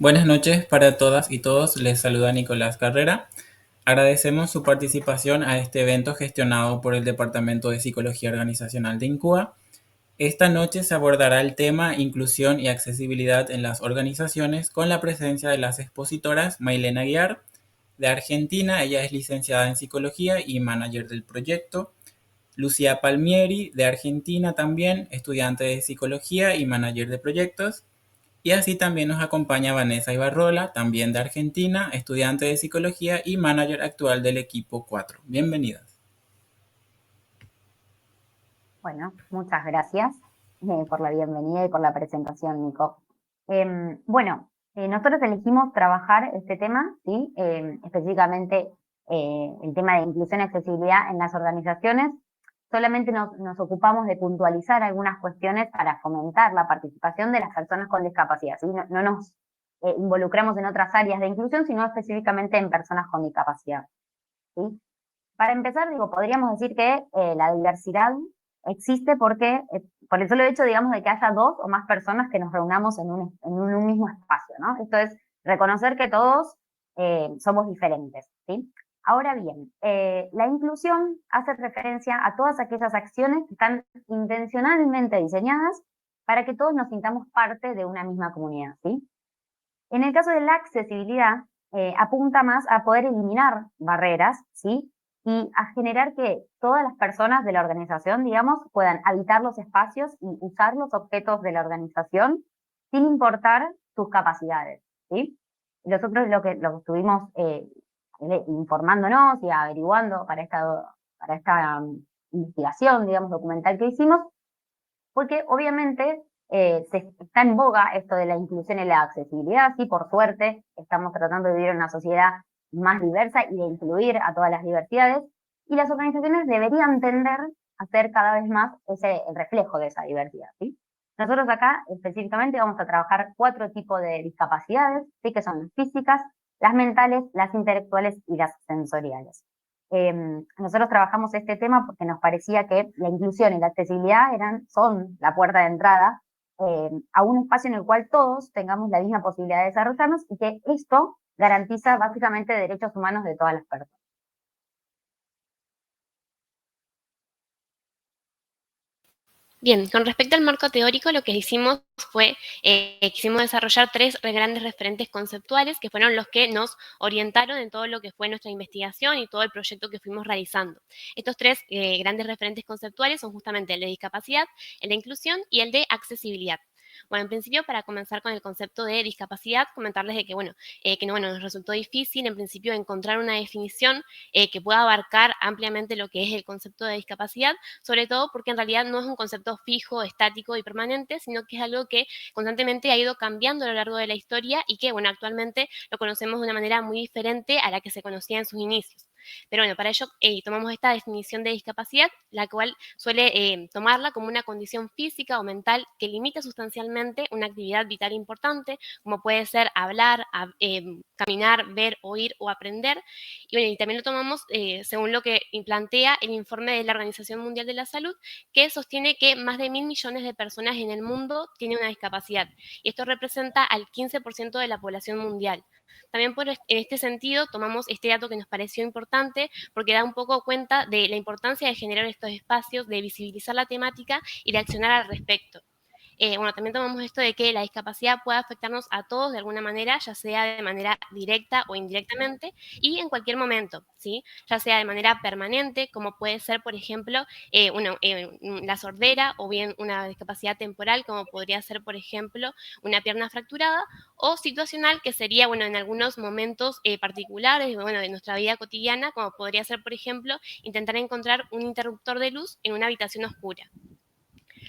Buenas noches para todas y todos. Les saluda Nicolás Carrera. Agradecemos su participación a este evento gestionado por el Departamento de Psicología Organizacional de INCUA. Esta noche se abordará el tema Inclusión y accesibilidad en las organizaciones con la presencia de las expositoras Mailena Aguiar, de Argentina. Ella es licenciada en Psicología y manager del proyecto. Lucía Palmieri, de Argentina también, estudiante de Psicología y manager de proyectos. Y así también nos acompaña Vanessa Ibarrola, también de Argentina, estudiante de psicología y manager actual del equipo 4. Bienvenidas. Bueno, muchas gracias por la bienvenida y por la presentación, Nico. Nosotros elegimos trabajar este tema, ¿sí? Específicamente el tema de inclusión y accesibilidad en las organizaciones. Solamente nos ocupamos de puntualizar algunas cuestiones para fomentar la participación de las personas con discapacidad, ¿sí? No nos involucramos en otras áreas de inclusión, sino específicamente en personas con discapacidad, ¿sí? Para empezar, digo, podríamos decir que la diversidad existe porque, por el solo hecho, digamos, de que haya dos o más personas que nos reunamos en un mismo espacio, ¿no? Esto es reconocer que todos somos diferentes, ¿sí? Ahora bien, la inclusión hace referencia a todas aquellas acciones que están intencionalmente diseñadas para que todos nos sintamos parte de una misma comunidad, ¿sí? En el caso de la accesibilidad, apunta más a poder eliminar barreras, ¿sí? Y a generar que todas las personas de la organización, digamos, puedan habitar los espacios y usar los objetos de la organización sin importar sus capacidades, ¿sí? Nosotros lo que estuvimos informándonos y averiguando para esta investigación, digamos, documental que hicimos, porque obviamente está en boga esto de la inclusión y la accesibilidad, sí, por suerte estamos tratando de vivir en una sociedad más diversa y de incluir a todas las diversidades, y las organizaciones deberían tender a ser cada vez más el reflejo de esa diversidad, ¿sí? Nosotros acá específicamente vamos a trabajar 4 tipos de discapacidades, ¿sí? Que son las físicas, las mentales, las intelectuales y las sensoriales. Nosotros trabajamos este tema porque nos parecía que la inclusión y la accesibilidad son la puerta de entrada a un espacio en el cual todos tengamos la misma posibilidad de desarrollarnos y que esto garantiza básicamente derechos humanos de todas las personas. Bien, con respecto al marco teórico, lo que hicimos fue, quisimos desarrollar 3 grandes referentes conceptuales que fueron los que nos orientaron en todo lo que fue nuestra investigación y todo el proyecto que fuimos realizando. Estos 3 grandes referentes conceptuales son justamente el de discapacidad, el de inclusión y el de accesibilidad. Bueno, en principio, para comenzar con el concepto de discapacidad, comentarles de que, nos resultó difícil, en principio, encontrar una definición que pueda abarcar ampliamente lo que es el concepto de discapacidad, sobre todo porque en realidad no es un concepto fijo, estático y permanente, sino que es algo que constantemente ha ido cambiando a lo largo de la historia y que, bueno, actualmente lo conocemos de una manera muy diferente a la que se conocía en sus inicios. Pero bueno, para ello tomamos esta definición de discapacidad, la cual suele tomarla como una condición física o mental que limita sustancialmente una actividad vital importante, como puede ser hablar, caminar, ver, oír o aprender. Y, bueno, y también lo tomamos según lo que plantea el informe de la Organización Mundial de la Salud, que sostiene que más de 1.000 millones de personas en el mundo tienen una discapacidad. Y esto representa al 15% de la población mundial. También en este sentido tomamos este dato que nos pareció importante porque da un poco cuenta de la importancia de generar estos espacios, de visibilizar la temática y de accionar al respecto. También tomamos esto de que la discapacidad puede afectarnos a todos de alguna manera, ya sea de manera directa o indirectamente, y en cualquier momento, ¿sí? Ya sea de manera permanente, como puede ser, por ejemplo, la sordera, o bien una discapacidad temporal, como podría ser, por ejemplo, una pierna fracturada, o situacional, que sería, bueno, en algunos momentos particulares, bueno, de nuestra vida cotidiana, como podría ser, por ejemplo, intentar encontrar un interruptor de luz en una habitación oscura.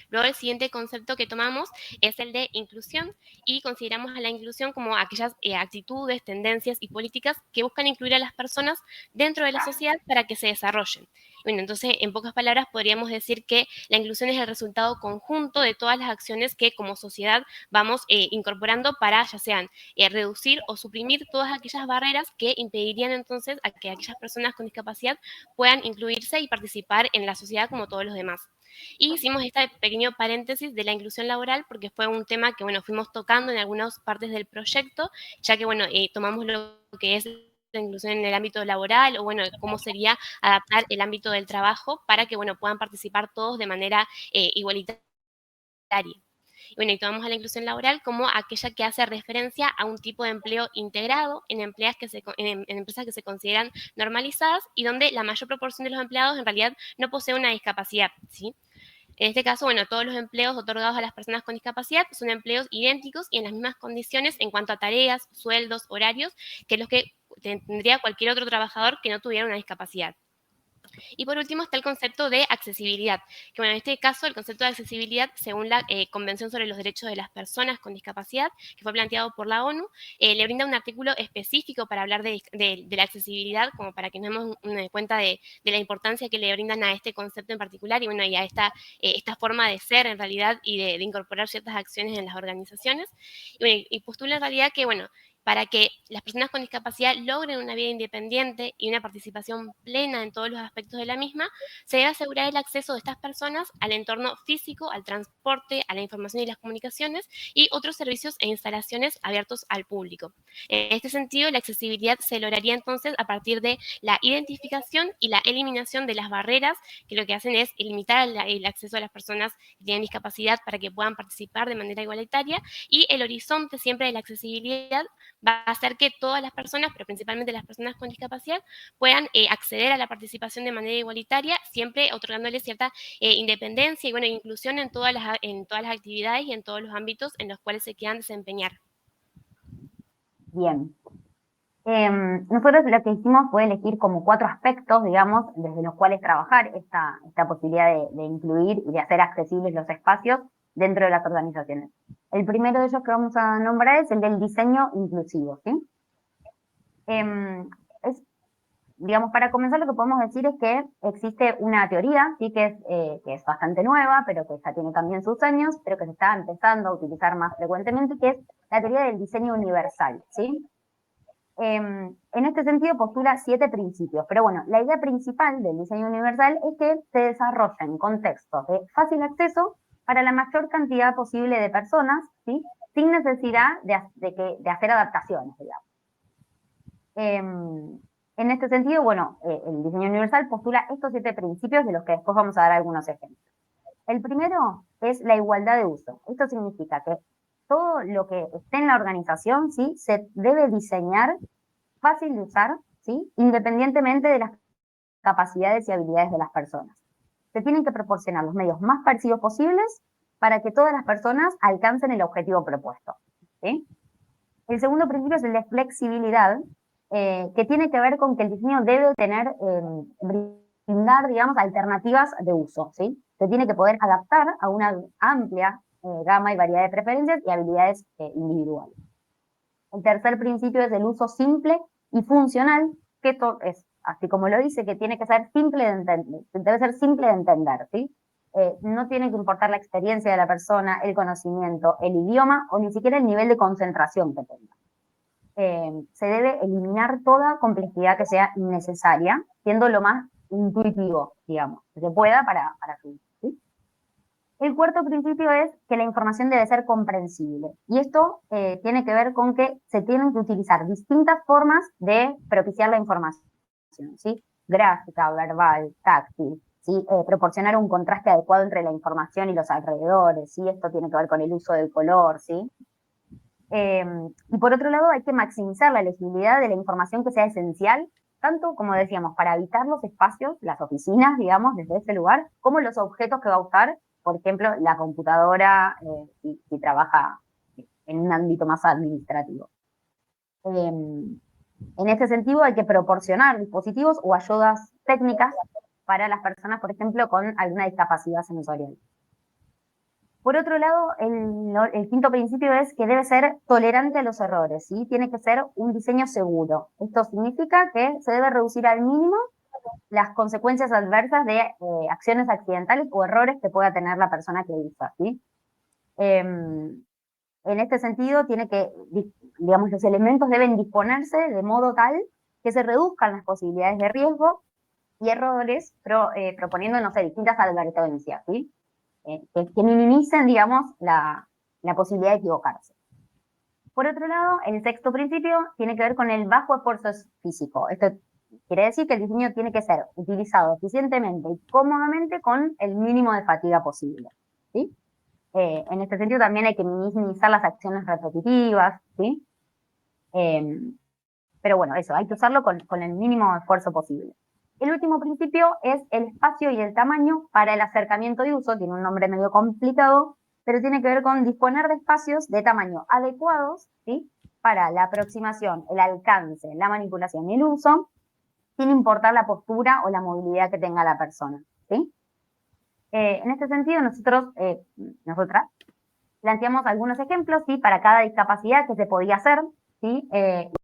Luego el siguiente concepto que tomamos es el de inclusión y consideramos a la inclusión como aquellas actitudes, tendencias y políticas que buscan incluir a las personas dentro de la sociedad para que se desarrollen. Bueno, entonces, en pocas palabras, podríamos decir que la inclusión es el resultado conjunto de todas las acciones que como sociedad vamos incorporando para ya sean reducir o suprimir todas aquellas barreras que impedirían entonces a que aquellas personas con discapacidad puedan incluirse y participar en la sociedad como todos los demás. Y hicimos este pequeño paréntesis de la inclusión laboral porque fue un tema que, bueno, fuimos tocando en algunas partes del proyecto, ya que, bueno, tomamos lo que es la inclusión en el ámbito laboral, o bueno, cómo sería adaptar el ámbito del trabajo para que, bueno, puedan participar todos de manera igualitaria. Y bueno, y tomamos a la inclusión laboral como aquella que hace referencia a un tipo de empleo integrado en, en empresas que se consideran normalizadas y donde la mayor proporción de los empleados en realidad no posee una discapacidad, ¿sí? En este caso, bueno, todos los empleos otorgados a las personas con discapacidad son empleos idénticos y en las mismas condiciones en cuanto a tareas, sueldos, horarios, que los que tendría cualquier otro trabajador que no tuviera una discapacidad. Y por último está el concepto de accesibilidad, que bueno, en este caso el concepto de accesibilidad, según la Convención sobre los Derechos de las Personas con Discapacidad, que fue planteado por la ONU, le brinda un artículo específico para hablar de la accesibilidad, como para que nos demos cuenta de la importancia que le brindan a este concepto en particular y bueno, y a esta forma de ser en realidad y de incorporar ciertas acciones en las organizaciones. Y, bueno, y postula en realidad que, bueno, para que las personas con discapacidad logren una vida independiente y una participación plena en todos los aspectos de la misma, se debe asegurar el acceso de estas personas al entorno físico, al transporte, a la información y las comunicaciones y otros servicios e instalaciones abiertos al público. En este sentido, la accesibilidad se lograría entonces a partir de la identificación y la eliminación de las barreras que lo que hacen es limitar el acceso a las personas que tienen discapacidad para que puedan participar de manera igualitaria y el horizonte siempre de la accesibilidad va a hacer que todas las personas, pero principalmente las personas con discapacidad, puedan acceder a la participación de manera igualitaria, siempre otorgándoles cierta independencia y bueno, inclusión en todas las actividades y en todos los ámbitos en los cuales se quieran desempeñar. Bien. Nosotros lo que hicimos fue elegir como 4 aspectos, digamos, desde los cuales trabajar esta posibilidad de incluir y de hacer accesibles los espacios dentro de las organizaciones. El primero de ellos que vamos a nombrar es el del diseño inclusivo, ¿sí? Digamos, para comenzar lo que podemos decir es que existe una teoría, ¿sí? Que es bastante nueva, pero que ya tiene también sus años, pero que se está empezando a utilizar más frecuentemente, que es la teoría del diseño universal, ¿sí? En este sentido postula 7 principios, pero bueno, la idea principal del diseño universal es que se desarrolla en contextos de fácil acceso para la mayor cantidad posible de personas, ¿sí? Sin necesidad de hacer adaptaciones, digamos. En este sentido, bueno, el diseño universal postula estos 7 principios de los que después vamos a dar algunos ejemplos. El primero es la igualdad de uso. Esto significa que todo lo que esté en la organización, ¿sí? Se debe diseñar fácil de usar, ¿sí? Independientemente de las capacidades y habilidades de las personas. Se tienen que proporcionar los medios más parecidos posibles para que todas las personas alcancen el objetivo propuesto, ¿sí? El segundo principio es el de flexibilidad, que tiene que ver con que el diseño debe tener, brindar, digamos, alternativas de uso, ¿sí? Se tiene que poder adaptar a una amplia gama y variedad de preferencias y habilidades individuales. El tercer principio es el uso simple y funcional, que esto es, así como lo dice, que tiene que ser simple de entender, debe ser simple de entender, ¿sí? No tiene que importar la experiencia de la persona, el conocimiento, el idioma o ni siquiera el nivel de concentración que tenga. Se debe eliminar toda complejidad que sea innecesaria, siendo lo más intuitivo, digamos, que se pueda para su, ¿sí? El cuarto principio es que la información debe ser comprensible. Y esto tiene que ver con que se tienen que utilizar distintas formas de propiciar la información, ¿sí? Gráfica, verbal, táctil, ¿sí? Proporcionar un contraste adecuado entre la información y los alrededores, ¿sí? Esto tiene que ver con el uso del color, ¿sí? Y por otro lado, hay que maximizar la legibilidad de la información que sea esencial, tanto, como decíamos, para habitar los espacios, las oficinas, digamos, desde ese lugar, como los objetos que va a usar, por ejemplo, la computadora, si trabaja en un ámbito más administrativo. En este sentido, hay que proporcionar dispositivos o ayudas técnicas para las personas, por ejemplo, con alguna discapacidad sensorial. Por otro lado, el quinto principio es que debe ser tolerante a los errores, ¿sí? Tiene que ser un diseño seguro. Esto significa que se debe reducir al mínimo las consecuencias adversas de acciones accidentales o errores que pueda tener la persona que usa, ¿sí? En este sentido, tiene que, digamos, los elementos deben disponerse de modo tal que se reduzcan las posibilidades de riesgo y errores, proponiendo, no sé, distintas advertencias, ¿sí? Que minimicen, digamos, la posibilidad de equivocarse. Por otro lado, el sexto principio tiene que ver con el bajo esfuerzo físico. Esto quiere decir que el diseño tiene que ser utilizado eficientemente y cómodamente con el mínimo de fatiga posible, ¿sí? En este sentido también hay que minimizar las acciones repetitivas, ¿sí? Pero bueno, eso, hay que usarlo con el mínimo esfuerzo posible. El último principio es el espacio y el tamaño para el acercamiento de uso. Tiene un nombre medio complicado, pero tiene que ver con disponer de espacios de tamaño adecuados, ¿sí? Para la aproximación, el alcance, la manipulación y el uso, sin importar la postura o la movilidad que tenga la persona, ¿sí? En este sentido, nosotras, planteamos algunos ejemplos, ¿sí? Para cada discapacidad que se podía hacer, ¿sí?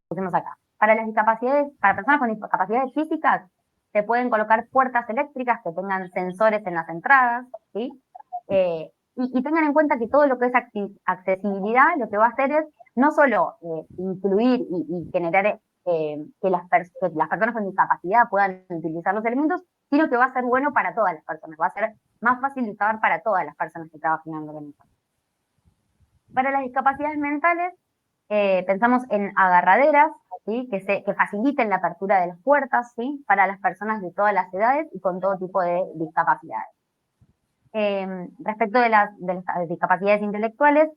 Pusimos acá. Para personas con discapacidades físicas, se pueden colocar puertas eléctricas que tengan sensores en las entradas, ¿sí? Y tengan en cuenta que todo lo que es accesibilidad, lo que va a hacer es no solo incluir y generar que las personas con discapacidad puedan utilizar los elementos, sino que va a ser bueno para todas las personas, va a ser más fácil de usar para todas las personas que trabajan en la organización. Para las discapacidades mentales, pensamos en agarraderas, ¿sí? Que faciliten la apertura de las puertas, ¿sí? Para las personas de todas las edades y con todo tipo de discapacidades. Respecto de las discapacidades intelectuales,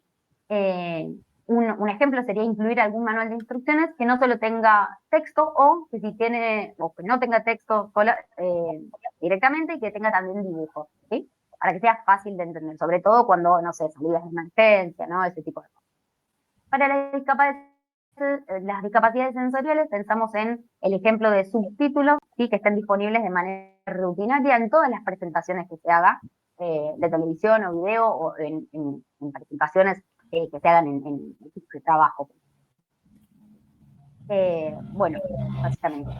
un ejemplo sería incluir algún manual de instrucciones que no solo tenga texto o que no tenga texto directamente y que tenga también dibujos, ¿sí? Para que sea fácil de entender, sobre todo cuando, no sé, salidas de emergencia, ¿no? Ese tipo de cosas. Para las discapacidades sensoriales pensamos en el ejemplo de subtítulos, ¿sí? Que estén disponibles de manera rutinaria en todas las presentaciones que se haga de televisión o video o en presentaciones que se hagan en equipos de trabajo. Bueno, básicamente.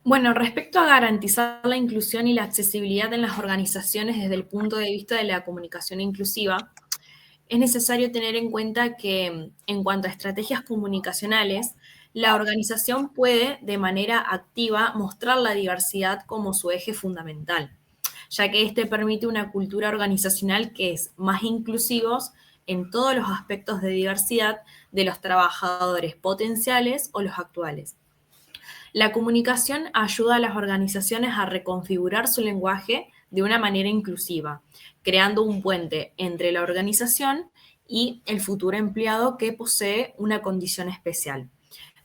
Bueno, respecto a garantizar la inclusión y la accesibilidad en las organizaciones desde el punto de vista de la comunicación inclusiva, es necesario tener en cuenta que en cuanto a estrategias comunicacionales, la organización puede de manera activa mostrar la diversidad como su eje fundamental, ya que este permite una cultura organizacional que es más inclusivos en todos los aspectos de diversidad de los trabajadores potenciales o los actuales. La comunicación ayuda a las organizaciones a reconfigurar su lenguaje de una manera inclusiva, creando un puente entre la organización y el futuro empleado que posee una condición especial,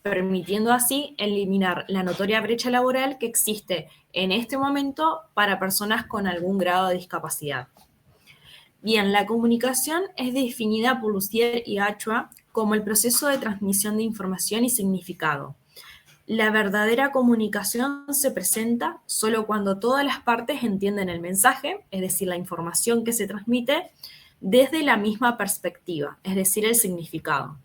permitiendo así eliminar la notoria brecha laboral que existe en este momento para personas con algún grado de discapacidad. Bien, la comunicación es definida por Lussier y Achua como el proceso de transmisión de información y significado. La verdadera comunicación se presenta solo cuando todas las partes entienden el mensaje, es decir, la información que se transmite, desde la misma perspectiva, es decir, el significado.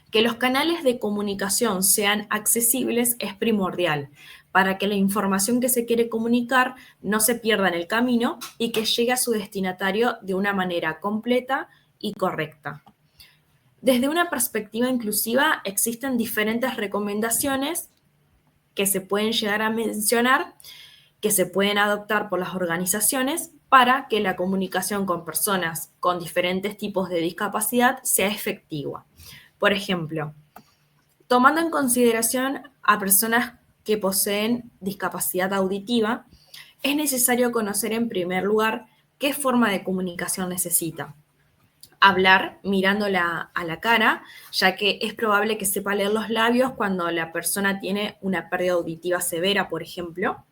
Que los canales de comunicación sean accesibles es primordial para que la información que se quiere comunicar no se pierda en el camino y que llegue a su destinatario de una manera completa y correcta. Desde una perspectiva inclusiva existen diferentes recomendaciones que se pueden llegar a mencionar, que se pueden adoptar por las organizaciones para que la comunicación con personas con diferentes tipos de discapacidad sea efectiva. Por ejemplo, tomando en consideración a personas que poseen discapacidad auditiva, es necesario conocer en primer lugar qué forma de comunicación necesita. Hablar mirándola a la cara, ya que es probable que sepa leer los labios cuando la persona tiene una pérdida auditiva severa, por ejemplo,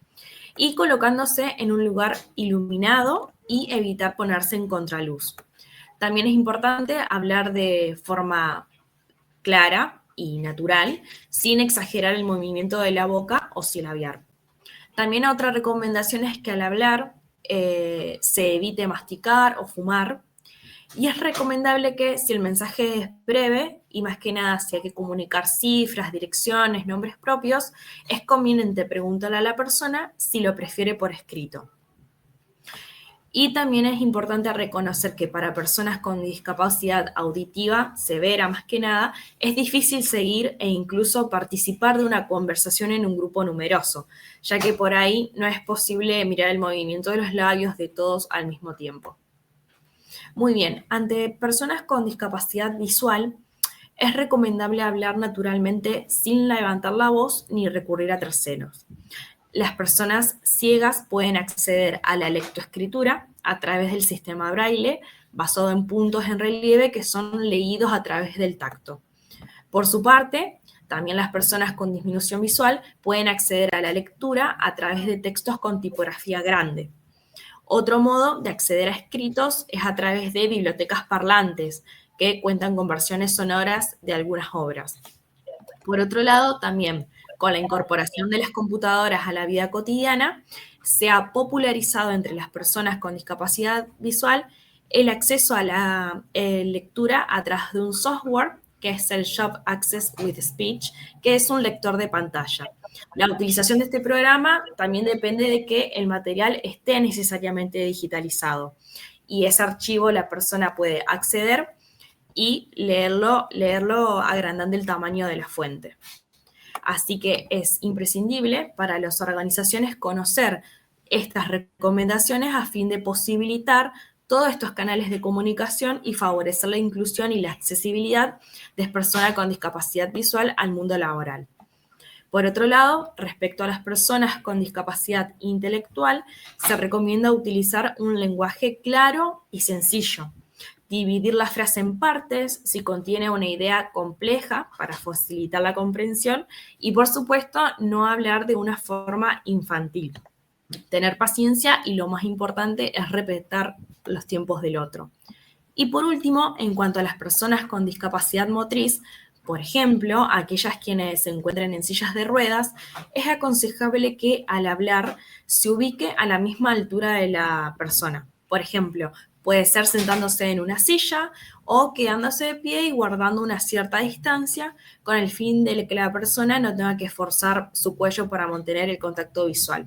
y colocándose en un lugar iluminado y evitar ponerse en contraluz. También es importante hablar de forma clara y natural, sin exagerar el movimiento de la boca o silabiar. También otra recomendación es que al hablar se evite masticar o fumar. Y es recomendable que si el mensaje es breve y más que nada si hay que comunicar cifras, direcciones, nombres propios, es conveniente preguntarle a la persona si lo prefiere por escrito. Y también es importante reconocer que para personas con discapacidad auditiva severa, más que nada, es difícil seguir e incluso participar de una conversación en un grupo numeroso, ya que por ahí no es posible mirar el movimiento de los labios de todos al mismo tiempo. Muy bien, ante personas con discapacidad visual, es recomendable hablar naturalmente sin levantar la voz ni recurrir a terceros. Las personas ciegas pueden acceder a la lectoescritura a través del sistema Braille, basado en puntos en relieve que son leídos a través del tacto. Por su parte, también las personas con disminución visual pueden acceder a la lectura a través de textos con tipografía grande. Otro modo de acceder a escritos es a través de bibliotecas parlantes, que cuentan con versiones sonoras de algunas obras. Por otro lado, también con la incorporación de las computadoras a la vida cotidiana, se ha popularizado entre las personas con discapacidad visual el acceso a la lectura a través de un software que es el Shop Access with Speech, que es un lector de pantalla. La utilización de este programa también depende de que el material esté necesariamente digitalizado y ese archivo la persona puede acceder y leerlo agrandando el tamaño de la fuente. Así que es imprescindible para las organizaciones conocer estas recomendaciones a fin de posibilitar todos estos canales de comunicación y favorecer la inclusión y la accesibilidad de personas con discapacidad visual al mundo laboral. Por otro lado, respecto a las personas con discapacidad intelectual, se recomienda utilizar un lenguaje claro y sencillo, dividir la frase en partes si contiene una idea compleja para facilitar la comprensión y, por supuesto, no hablar de una forma infantil. Tener paciencia y, lo más importante, es respetar los tiempos del otro. Y por último, en cuanto a las personas con discapacidad motriz, por ejemplo, aquellas quienes se encuentran en sillas de ruedas, es aconsejable que al hablar se ubique a la misma altura de la persona. Por ejemplo, puede ser sentándose en una silla o quedándose de pie y guardando una cierta distancia con el fin de que la persona no tenga que esforzar su cuello para mantener el contacto visual.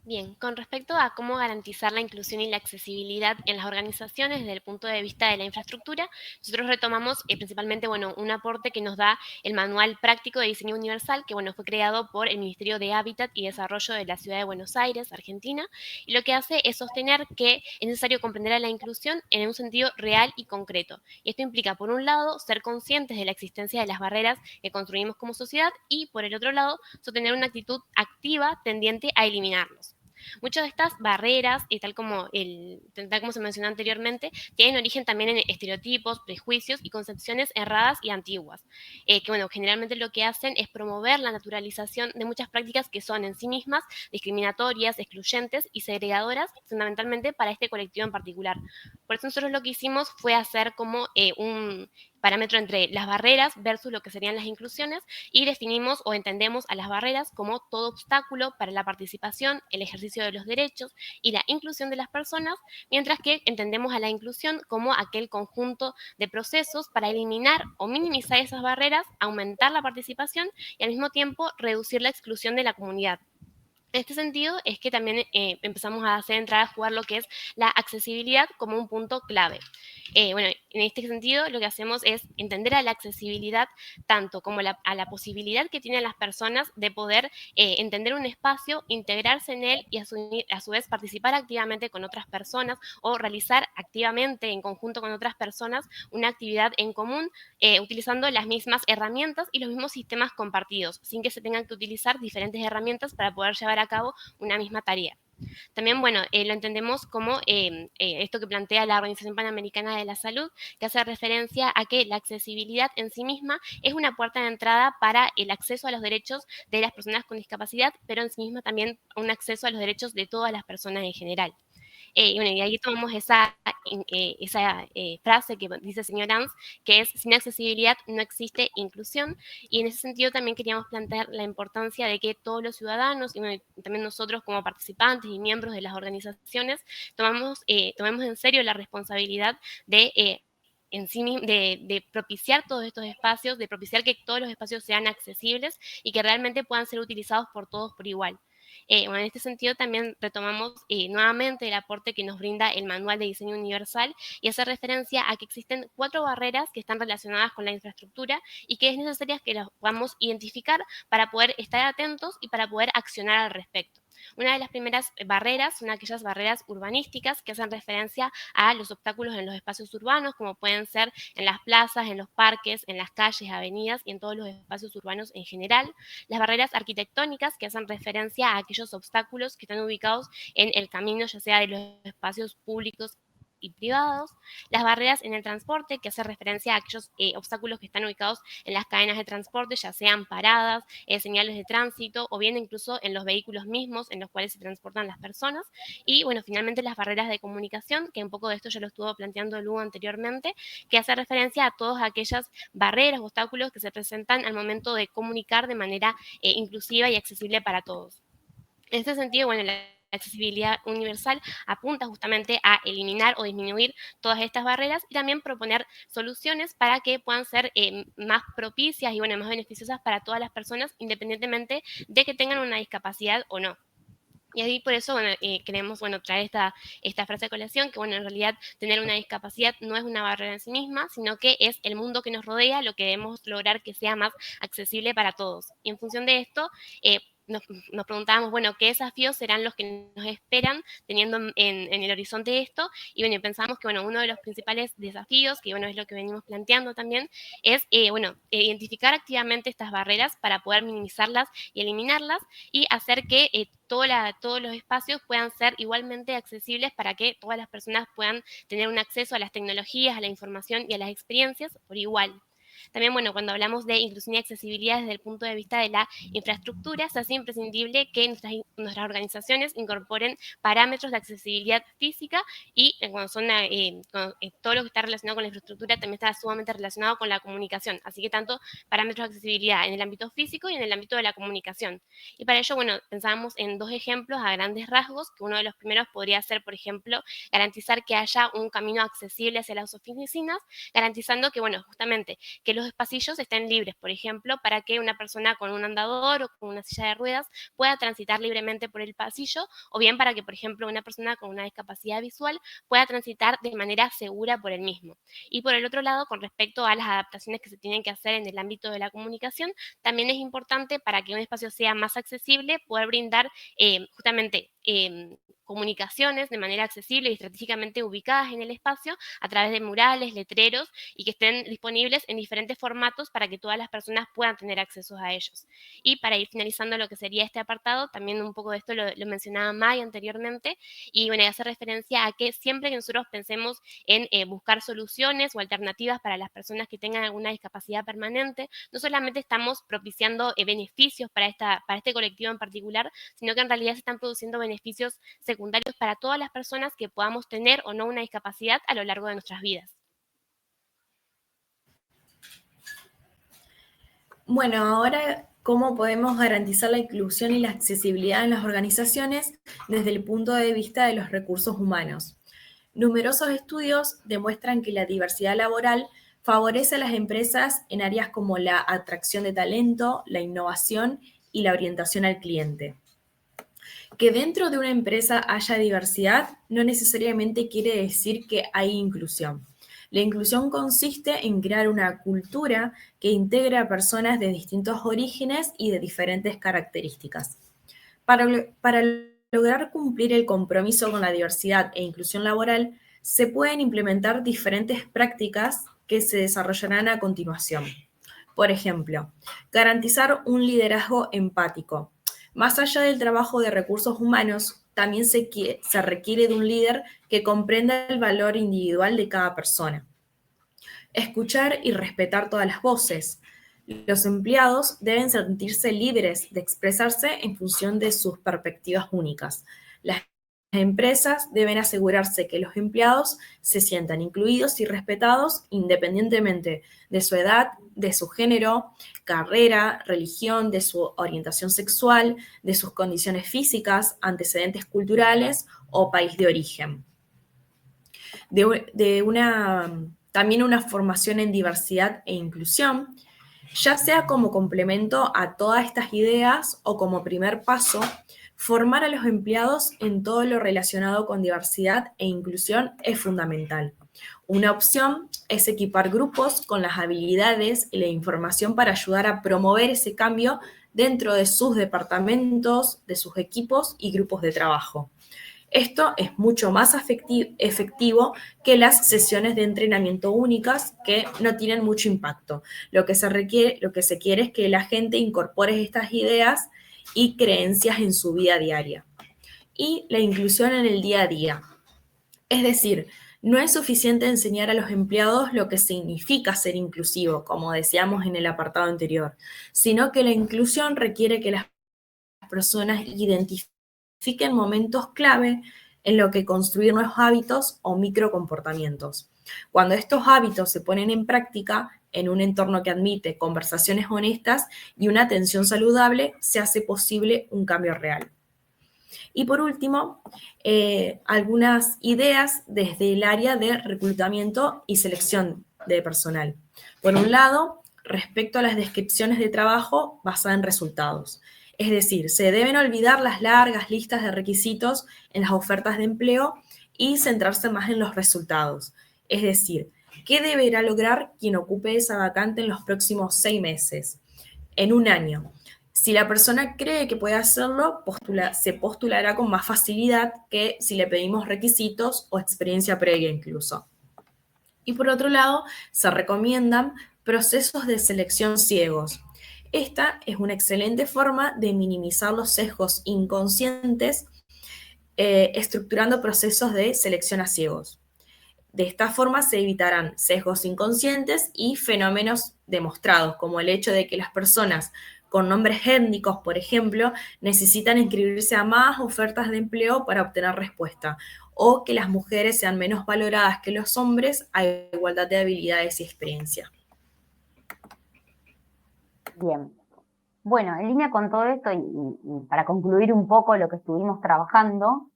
Bien, con respecto a cómo garantizar la inclusión y la accesibilidad en las organizaciones desde el punto de vista de la infraestructura, nosotros retomamos principalmente un aporte que nos da el Manual Práctico de Diseño Universal, que fue creado por el Ministerio de Hábitat y Desarrollo de la Ciudad de Buenos Aires, Argentina, y lo que hace es sostener que es necesario comprender a la inclusión en un sentido real y concreto. Y esto implica, por un lado, ser conscientes de la existencia de las barreras que construimos como sociedad y, por el otro lado, sostener una actitud activa tendiente a eliminarlos. Muchas de estas barreras, tal como se mencionó anteriormente, tienen origen también en estereotipos, prejuicios y concepciones erradas y antiguas, que generalmente lo que hacen es promover la naturalización de muchas prácticas que son en sí mismas discriminatorias, excluyentes y segregadoras, fundamentalmente para este colectivo en particular. Por eso nosotros lo que hicimos fue hacer como un parámetro entre las barreras versus lo que serían las inclusiones, y definimos o entendemos a las barreras como todo obstáculo para la participación, el ejercicio de los derechos y la inclusión de las personas, mientras que entendemos a la inclusión como aquel conjunto de procesos para eliminar o minimizar esas barreras, aumentar la participación y al mismo tiempo reducir la exclusión de la comunidad. En este sentido es que también empezamos a hacer entrar a jugar lo que es la accesibilidad como un punto clave. En este sentido lo que hacemos es entender a la accesibilidad tanto como a la posibilidad que tienen las personas de poder entender un espacio, integrarse en él y a su vez participar activamente con otras personas o realizar activamente en conjunto con otras personas una actividad en común utilizando las mismas herramientas y los mismos sistemas compartidos, sin que se tengan que utilizar diferentes herramientas para poder llevar a cabo una misma tarea. También, lo entendemos como esto que plantea la Organización Panamericana de la Salud, que hace referencia a que la accesibilidad en sí misma es una puerta de entrada para el acceso a los derechos de las personas con discapacidad, pero en sí misma también un acceso a los derechos de todas las personas en general. Y ahí tomamos esa frase que dice el señor Ans, que es: sin accesibilidad no existe inclusión, y en ese sentido también queríamos plantear la importancia de que todos los ciudadanos, y también nosotros como participantes y miembros de las organizaciones, tomemos en serio la responsabilidad de en sí de propiciar todos estos espacios, de propiciar que todos los espacios sean accesibles y que realmente puedan ser utilizados por todos por igual. Bueno, en este sentido también retomamos nuevamente el aporte que nos brinda el Manual de Diseño Universal y hace referencia a que existen 4 barreras que están relacionadas con la infraestructura y que es necesario que las podamos identificar para poder estar atentos y para poder accionar al respecto. Una de las primeras barreras son aquellas barreras urbanísticas que hacen referencia a los obstáculos en los espacios urbanos, como pueden ser en las plazas, en los parques, en las calles, avenidas y en todos los espacios urbanos en general. Las barreras arquitectónicas, que hacen referencia a aquellos obstáculos que están ubicados en el camino, ya sea de los espacios públicos y privados. Las barreras en el transporte, que hace referencia a aquellos obstáculos que están ubicados en las cadenas de transporte, ya sean paradas, señales de tránsito o bien incluso en los vehículos mismos en los cuales se transportan las personas. Y bueno, finalmente las barreras de comunicación, que un poco de esto ya lo estuvo planteando Lu anteriormente, que hace referencia a todas aquellas barreras, obstáculos que se presentan al momento de comunicar de manera inclusiva y accesible para todos. En este sentido, bueno, la accesibilidad universal apunta justamente a eliminar o disminuir todas estas barreras y también proponer soluciones para que puedan ser más propicias y bueno, más beneficiosas para todas las personas, independientemente de que tengan una discapacidad o no. Y ahí por eso bueno, queremos bueno, traer esta frase de colación, que bueno, en realidad tener una discapacidad no es una barrera en sí misma, sino que es el mundo que nos rodea lo que debemos lograr que sea más accesible para todos. Y en función de esto, nos preguntábamos, bueno, ¿qué desafíos serán los que nos esperan teniendo en el horizonte esto? Y bueno, pensamos que bueno, uno de los principales desafíos, que bueno, es lo que venimos planteando también, es bueno, identificar activamente estas barreras para poder minimizarlas y eliminarlas y hacer que todos los espacios puedan ser igualmente accesibles para que todas las personas puedan tener un acceso a las tecnologías, a la información y a las experiencias por igual. También, bueno, cuando hablamos de inclusión y accesibilidad desde el punto de vista de la infraestructura, se hace imprescindible que nuestras organizaciones incorporen parámetros de accesibilidad física y cuando todo lo que está relacionado con la infraestructura también está sumamente relacionado con la comunicación. Así que tanto parámetros de accesibilidad en el ámbito físico y en el ámbito de la comunicación. Y para ello, bueno, pensábamos en 2 ejemplos a grandes rasgos, que uno de los primeros podría ser, por ejemplo, garantizar que haya un camino accesible hacia las oficinas, garantizando que, bueno, justamente que los pasillos estén libres, por ejemplo, para que una persona con un andador o con una silla de ruedas pueda transitar libremente por el pasillo, o bien para que, por ejemplo, una persona con una discapacidad visual pueda transitar de manera segura por el mismo. Y por el otro lado, con respecto a las adaptaciones que se tienen que hacer en el ámbito de la comunicación, también es importante para que un espacio sea más accesible poder brindar justamente comunicaciones de manera accesible y estratégicamente ubicadas en el espacio a través de murales, letreros y que estén disponibles en diferentes formatos para que todas las personas puedan tener acceso a ellos. Y para ir finalizando lo que sería este apartado, también un poco de esto lo mencionaba May anteriormente, y bueno, hace referencia a que siempre que nosotros pensemos en buscar soluciones o alternativas para las personas que tengan alguna discapacidad permanente, no solamente estamos propiciando beneficios para este colectivo en particular, sino que en realidad se están produciendo beneficios secundarios para todas las personas que podamos tener o no una discapacidad a lo largo de nuestras vidas. Bueno, ahora, ¿cómo podemos garantizar la inclusión y la accesibilidad en las organizaciones desde el punto de vista de los recursos humanos? Numerosos estudios demuestran que la diversidad laboral favorece a las empresas en áreas como la atracción de talento, la innovación y la orientación al cliente. Que dentro de una empresa haya diversidad no necesariamente quiere decir que hay inclusión. La inclusión consiste en crear una cultura que integre a personas de distintos orígenes y de diferentes características. Para lograr cumplir el compromiso con la diversidad e inclusión laboral, se pueden implementar diferentes prácticas que se desarrollarán a continuación. Por ejemplo, garantizar un liderazgo empático. Más allá del trabajo de recursos humanos, también se requiere de un líder que comprenda el valor individual de cada persona. Escuchar y respetar todas las voces. Los empleados deben sentirse libres de expresarse en función de sus perspectivas únicas. Las empresas deben asegurarse que los empleados se sientan incluidos y respetados independientemente de su edad, de su género, carrera, religión, de su orientación sexual, de sus condiciones físicas, antecedentes culturales o país de origen. De una También una formación en diversidad e inclusión, ya sea como complemento a todas estas ideas o como primer paso, formar a los empleados en todo lo relacionado con diversidad e inclusión es fundamental. Una opción es equipar grupos con las habilidades y la información para ayudar a promover ese cambio dentro de sus departamentos, de sus equipos y grupos de trabajo. Esto es mucho más efectivo que las sesiones de entrenamiento únicas que no tienen mucho impacto. Lo que se quiere es que la gente incorpore estas ideas y creencias en su vida diaria. Y la inclusión en el día a día. Es decir, no es suficiente enseñar a los empleados lo que significa ser inclusivo, como decíamos en el apartado anterior, sino que la inclusión requiere que las personas identifiquen momentos clave en lo que construir nuevos hábitos o microcomportamientos. Cuando estos hábitos se ponen en práctica en un entorno que admite conversaciones honestas y una atención saludable, se hace posible un cambio real. Y por último, algunas ideas desde el área de reclutamiento y selección de personal. Por un lado, respecto a las descripciones de trabajo basadas en resultados. Es decir, se deben olvidar las largas listas de requisitos en las ofertas de empleo y centrarse más en los resultados. Es decir, ¿qué deberá lograr quien ocupe esa vacante en los próximos 6 meses? En un año. Si la persona cree que puede hacerlo, se postulará con más facilidad que si le pedimos requisitos o experiencia previa incluso. Y por otro lado, se recomiendan procesos de selección ciegos. Esta es una excelente forma de minimizar los sesgos inconscientes estructurando procesos de selección a ciegos. De esta forma se evitarán sesgos inconscientes y fenómenos demostrados, como el hecho de que las personas con nombres étnicos, por ejemplo, necesitan inscribirse a más ofertas de empleo para obtener respuesta, o que las mujeres sean menos valoradas que los hombres a igualdad de habilidades y experiencia. Bien. Bueno, en línea con todo esto y para concluir un poco lo que estuvimos trabajando,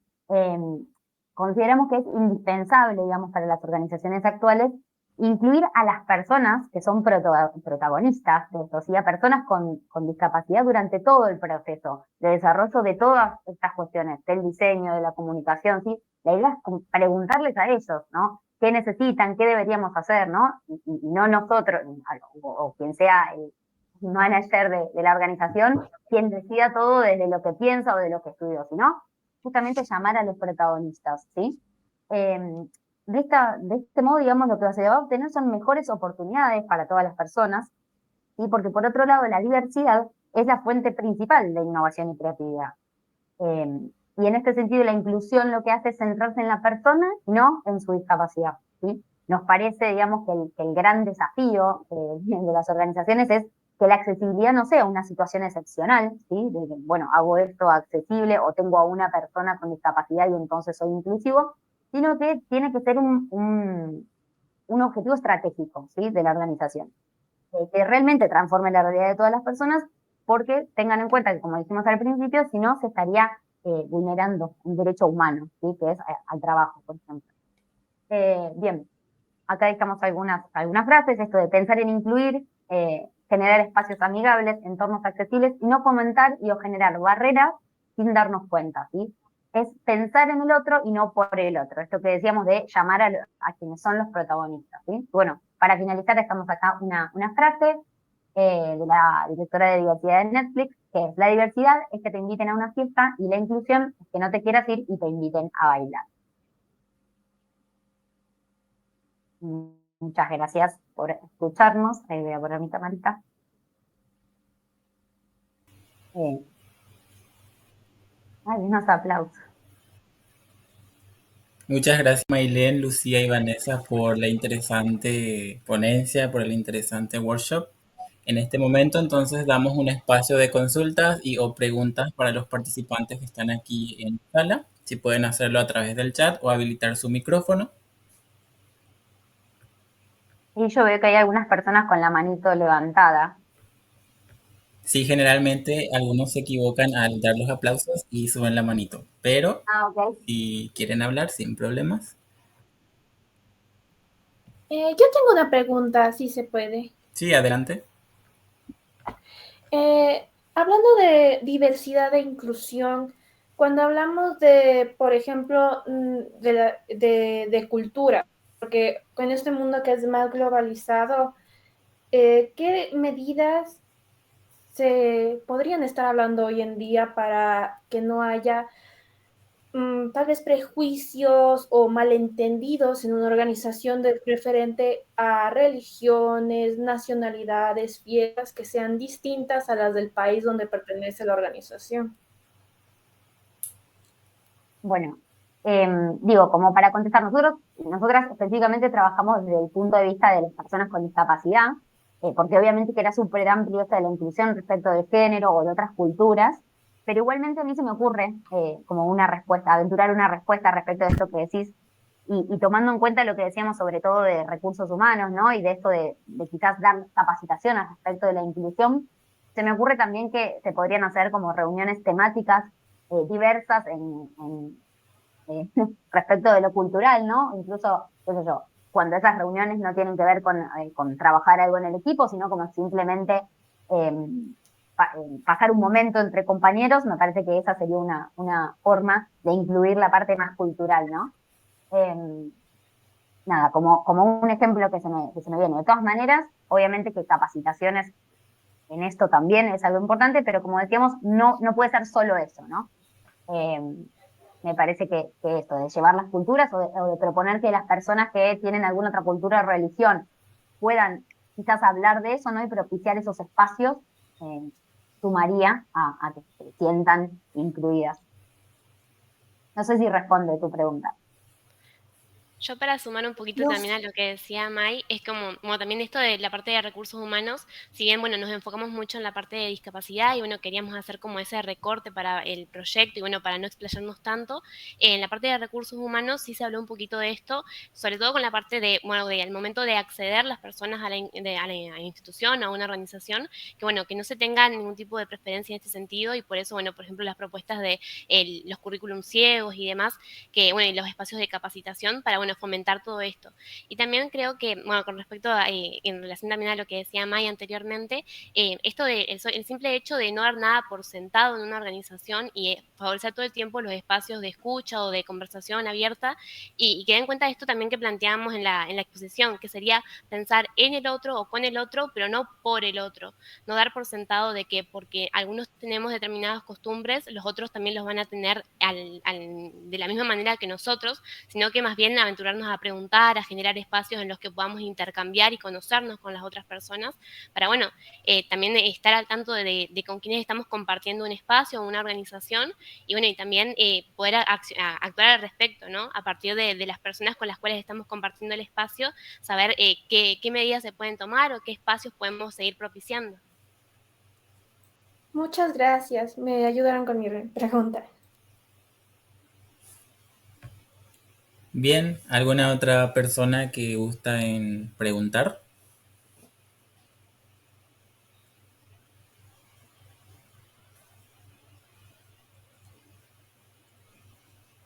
consideramos que es indispensable, digamos, para las organizaciones actuales incluir a las personas que son protagonistas de esto, ¿sí? A personas con discapacidad durante todo el proceso de desarrollo de todas estas cuestiones, del diseño, de la comunicación, ¿sí? La idea es preguntarles a ellos, ¿no? ¿Qué necesitan? ¿Qué deberíamos hacer? ¿No? Y no nosotros, o quien sea el manager de la organización, quien decida todo desde lo que piensa o de lo que estudió, sino justamente llamar a los protagonistas, ¿sí? De este modo, digamos, lo que se va a obtener son mejores oportunidades para todas las personas, ¿sí? Porque por otro lado, la diversidad es la fuente principal de innovación y creatividad. Y en este sentido, la inclusión lo que hace es centrarse en la persona y no en su discapacidad, ¿sí? Nos parece, digamos, que el gran desafío de las organizaciones es que la accesibilidad no sea una situación excepcional, ¿sí? Bueno, hago esto accesible o tengo a una persona con discapacidad y entonces soy inclusivo, sino que tiene que ser un objetivo estratégico, ¿sí? De la organización, que realmente transforme la realidad de todas las personas, porque tengan en cuenta que, como dijimos al principio, si no se estaría vulnerando un derecho humano, ¿sí? Que es al trabajo, por ejemplo. Bien, acá dejamos algunas frases, esto de pensar en incluir, generar espacios amigables, entornos accesibles y no fomentar o generar barreras sin darnos cuenta, ¿sí? Es pensar en el otro y no por el otro. Esto que decíamos de llamar a quienes son los protagonistas, ¿sí? Bueno, para finalizar dejamos acá una frase de la directora de diversidad de Netflix, que es: la diversidad es que te inviten a una fiesta y la inclusión es que no te quieras ir y te inviten a bailar. Muchas gracias por escucharnos. Ahí voy a poner mi camarita. Unos aplausos. Muchas gracias, Maylene, Lucía y Vanessa, por la interesante ponencia, por el interesante workshop. En este momento, entonces, damos un espacio de consultas o preguntas para los participantes que están aquí en la sala. Si pueden hacerlo a través del chat o habilitar su micrófono. Y yo veo que hay algunas personas con la manito levantada. Sí, generalmente algunos se equivocan al dar los aplausos y suben la manito, pero Okay. si quieren hablar, sin problemas. Yo tengo una pregunta, si se puede. Sí, adelante. Hablando de diversidad e inclusión, cuando hablamos de, por ejemplo, de cultura, porque con este mundo que es más globalizado, ¿qué medidas se podrían estar hablando hoy en día para que no haya tal vez prejuicios o malentendidos en una organización referente a religiones, nacionalidades, fiestas que sean distintas a las del país donde pertenece la organización? Bueno, digo, como para contestar, nosotras específicamente trabajamos desde el punto de vista de las personas con discapacidad, porque obviamente que era súper amplio esto de la inclusión respecto de género o de otras culturas, pero igualmente a mí se me ocurre como una respuesta, aventurar una respuesta respecto de esto que decís, y tomando en cuenta lo que decíamos sobre todo de recursos humanos, ¿no? Y de esto de quizás dar capacitaciones respecto de la inclusión, se me ocurre también que se podrían hacer como reuniones temáticas diversas respecto de lo cultural, ¿no? Incluso, qué sé yo, cuando esas reuniones no tienen que ver con trabajar algo en el equipo, sino como simplemente eh, pasar un momento entre compañeros, me parece que esa sería una forma de incluir la parte más cultural, ¿no? Eh, nada, como un ejemplo que se me viene. De todas maneras, obviamente que capacitaciones en esto también es algo importante, pero como decíamos, no puede ser solo eso, ¿no? Eh, me parece que esto, de llevar las culturas o de proponer que las personas que tienen alguna otra cultura o religión puedan quizás hablar de eso, ¿no? Y propiciar esos espacios, eh, sumaría a que se sientan incluidas. No sé si responde tu pregunta. Yo para sumar un poquito No, también a lo que decía Mai, es como también esto de la parte de recursos humanos, si bien, bueno, nos enfocamos mucho en la parte de discapacidad y, bueno, queríamos hacer como ese recorte para el proyecto y, bueno, para no explayarnos tanto, en la parte de recursos humanos sí se habló un poquito de esto, sobre todo con la parte de, bueno, al momento de acceder las personas a la institución, a una organización, que, bueno, que no se tenga ningún tipo de preferencia en este sentido y por eso, bueno, por ejemplo, las propuestas de los currículum ciegos y demás, que, bueno, y los espacios de capacitación para, bueno, fomentar todo esto. Y también creo que, bueno, con respecto a, en relación también a lo que decía May anteriormente, esto de el simple hecho de no dar nada por sentado en una organización y favorecer todo el tiempo los espacios de escucha o de conversación abierta y que den cuenta de esto también que planteamos en la exposición, que sería pensar en el otro o con el otro, pero no por el otro. No dar por sentado de que porque algunos tenemos determinadas costumbres, los otros también los van a tener de la misma manera que nosotros, sino que más bien aventurarnos a preguntar, a generar espacios en los que podamos intercambiar y conocernos con las otras personas, para, bueno, también estar al tanto de con quienes estamos compartiendo un espacio o una organización, y, bueno, y también poder actuar al respecto, ¿no? A partir de las personas con las cuales estamos compartiendo el espacio, saber qué medidas se pueden tomar o qué espacios podemos seguir propiciando. muchas gracias, me ayudaron con mi pregunta. Bien, ¿alguna otra persona que gusta en preguntar?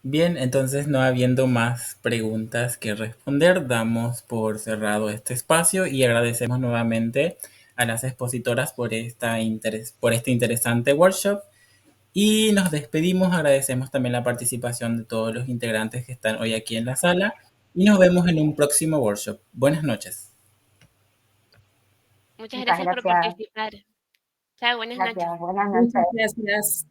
Bien, entonces no habiendo más preguntas que responder, damos por cerrado este espacio y agradecemos nuevamente a las expositoras por este interesante workshop y nos despedimos. Agradecemos también la participación de todos los integrantes que están hoy aquí en la sala y nos vemos en un próximo workshop. Buenas noches. Muchas Muchas gracias por gracias. participar. Chao, buenas noches. Gracias. Buenas Muchas noches. gracias.